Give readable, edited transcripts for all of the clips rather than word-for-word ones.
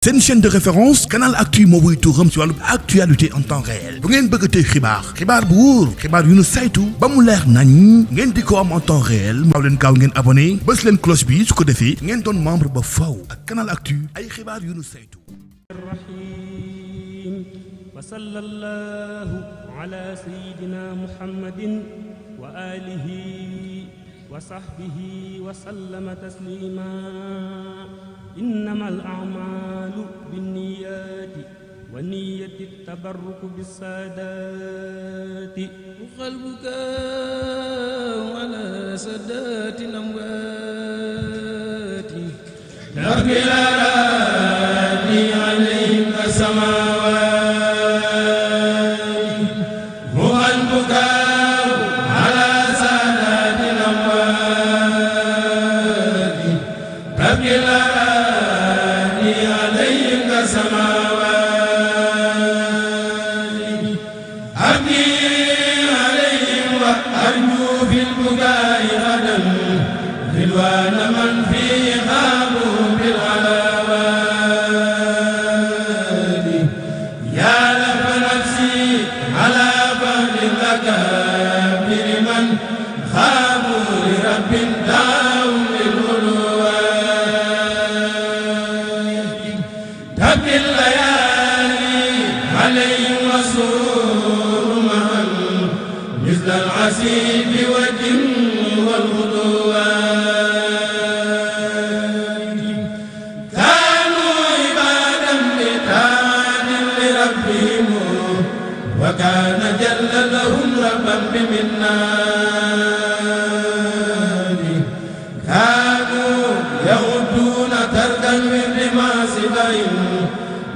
seen chaîne de référence Canal Actu moo wuy turam ci wàllu actualité en temps réel bu ngeen bëgg tey xibaar bu wóor xibaar yu nu saytu ba mu leer nañ ngeen di ko am en temps réel maaw leen gaaw ngeen abonné bës leen cloche bi su ko defee ngeen doon membre ba faw ak Canal Actu ay xibaar yu nu saytu. wa sallallahu ala sayyidina muhammadin wa alihi wa sahbihi wa sallama taslima innamal a'malu binniyati wa niyyati tabarruku bissaadati qalbuka ala sadati amwati darbil aradi alayhim samawati qalbuka ala sadati amwati darbil aradi alayhim samawati abdi alayhim wa arju fil bukai ghadan ridwana man fi ghabu bil alawati ya rabba nafsi ala ba'di lakabir man khabu li rabbin da'um lil ulwati tabil layali alayhim wasur man misl al asib wa jinn wal ghudwati kanu ibadan li ta'atin li rabbihim wa kana jalla lahum rabban bi minnati kanu yaghudduna tarkan wirdi ma sibain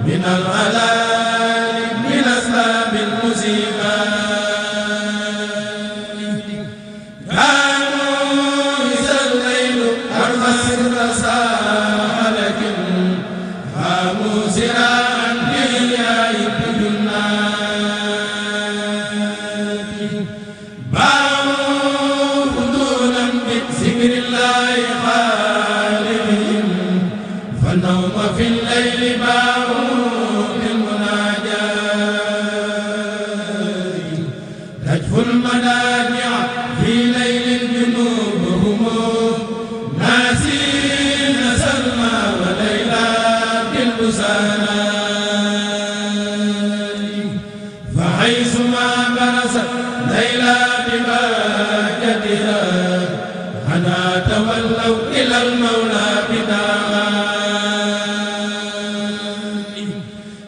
min al alali min asbab al musibati kanu iza al laylu arkhas rasalakin hamu siraan biya'i junnati ba'u hudunan bi zikrillahi khalihim فالنوم في الليل باعوا بالمناجات تجفو المناجع في ليل جنوبهم ناسين سلمى وليلى بالبسانات فحيثما برست ليلى بباكتها أنا تولوا إلى المولى بداعا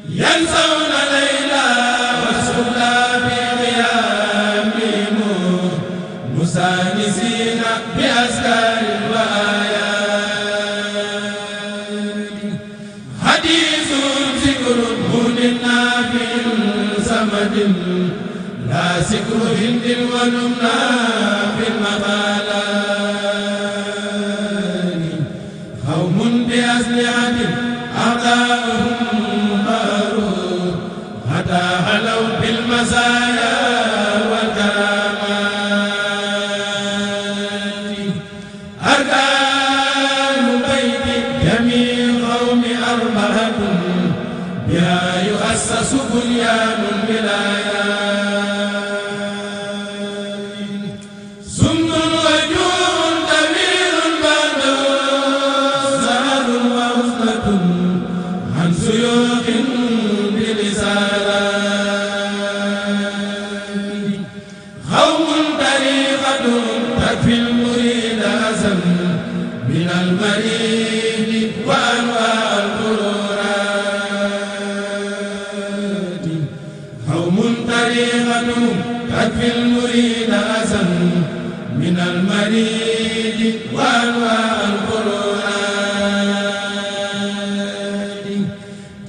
ينسون ليلى وسهلا في قيامهم مسانسين بأذكار وآيات حديث ذكر هود نافع صمد لا ذكر هند ونمنا في المقالات قوم بأسلحة أعداؤهم حتى هلوا بالمزايا والكرامات أركان بيت جميع قوم أربعة بها يؤسس بنيان الولايات سم وجوع طويل بعده سهر وحسنة عن سيوف قوم طريقة تكفي المريد أزم من المريد وأنواع الغرورات قوم طريقة تكفي المريد أزم من المريد وأنواع الغرورات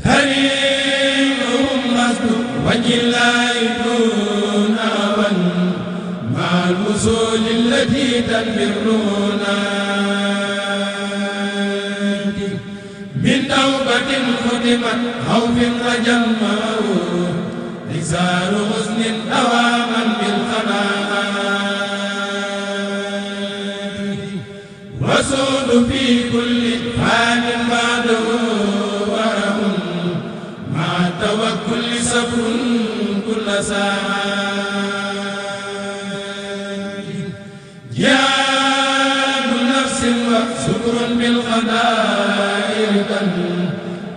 تريمهم قصد وجه الله دون أول مع الوصول التي تنبرنا من توبة ختمت خوف رجمه إكسار حزن دواما بالقناعات وسود في كل حال بعده ورم والكل صبر كل ساعة جهاد نفس وشكر بالقضاء رضا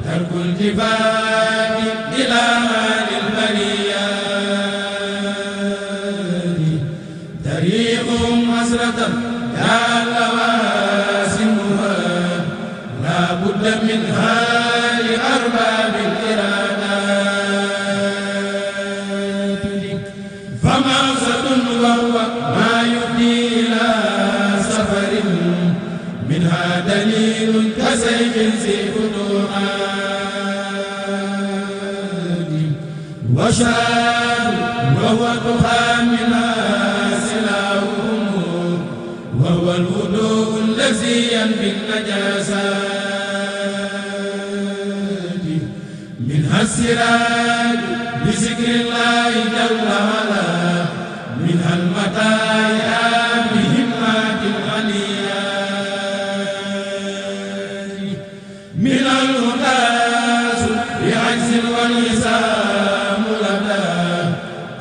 ترك الجبال إلى مال البريات طريقهم حسرة يا لوازمها لا بد منها لأرباب الإرادات فمقصد وهو ما يفضي إلى سفر منها دليل كسيف ذي فتوحات وشاد وهو دخان منها سلاحهم وهو الوضوء الذي ينفي النجاسات منها السراج بذكر الله جل وعلا منها المطايا بهمات الغنيات من الهداس بعجز واللسان لدى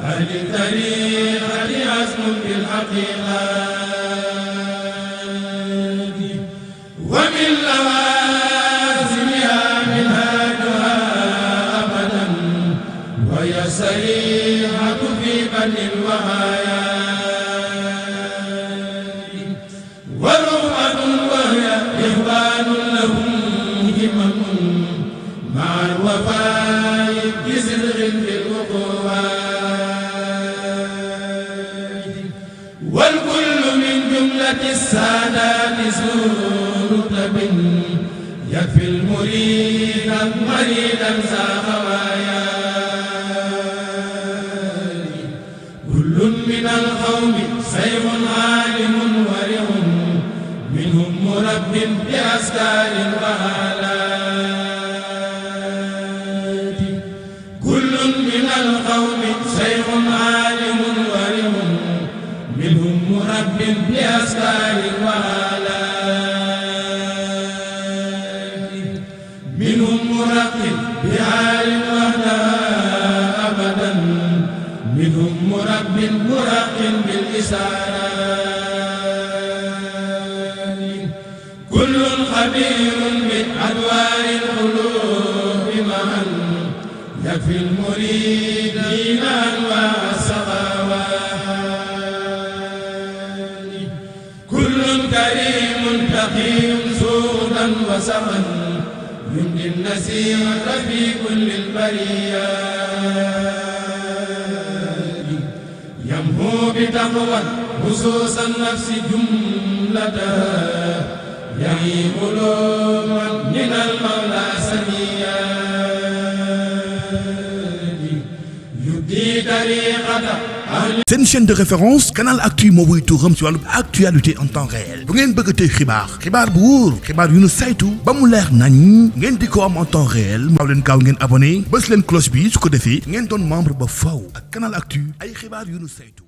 أهل الطريقة عزم بالحقيقات ومن لوازمها منهاجها أبدا وهي الصريحة في بن الوهايات ورؤى وهي إخوان لهم همم مع الوفاء بصدق في الوقوات والكل من جملة السادات رتب يكفي المريد مريدا ذا خوايا كل من القوم سيف عالم ورع منهم مرب بأسكار وآلات كل من القوم سيف عالم ورع منهم مرب بأسكار وآلات منهم مرق بحال وحدها أبدا منهم مرب مرق بالإسارات كل خبير بأدوار القلوب معا يكفي المريد أنواع السخاوات كل كريم تقي سودا وسخا يمضي النسيمة في كل البريات يمحو بتقوى خصوص النفس جملتها يعي قلوبا من المولى سنيات يبدي طريقة C'est une chaîne de référence Canal Actu moo wuy tuuram ci wàllu actualité en temps réel bu ngeen bëgg tey xibaar bu wóor xibaar yu nu saytu ba mu leer nañ ngeen di ko am en temps réel maaw leen gaaw ngeen abonné bës leen cloche bi su ko defee ngeen doon membre ba faw ak Canal Actu ay xibaar yu nu saytu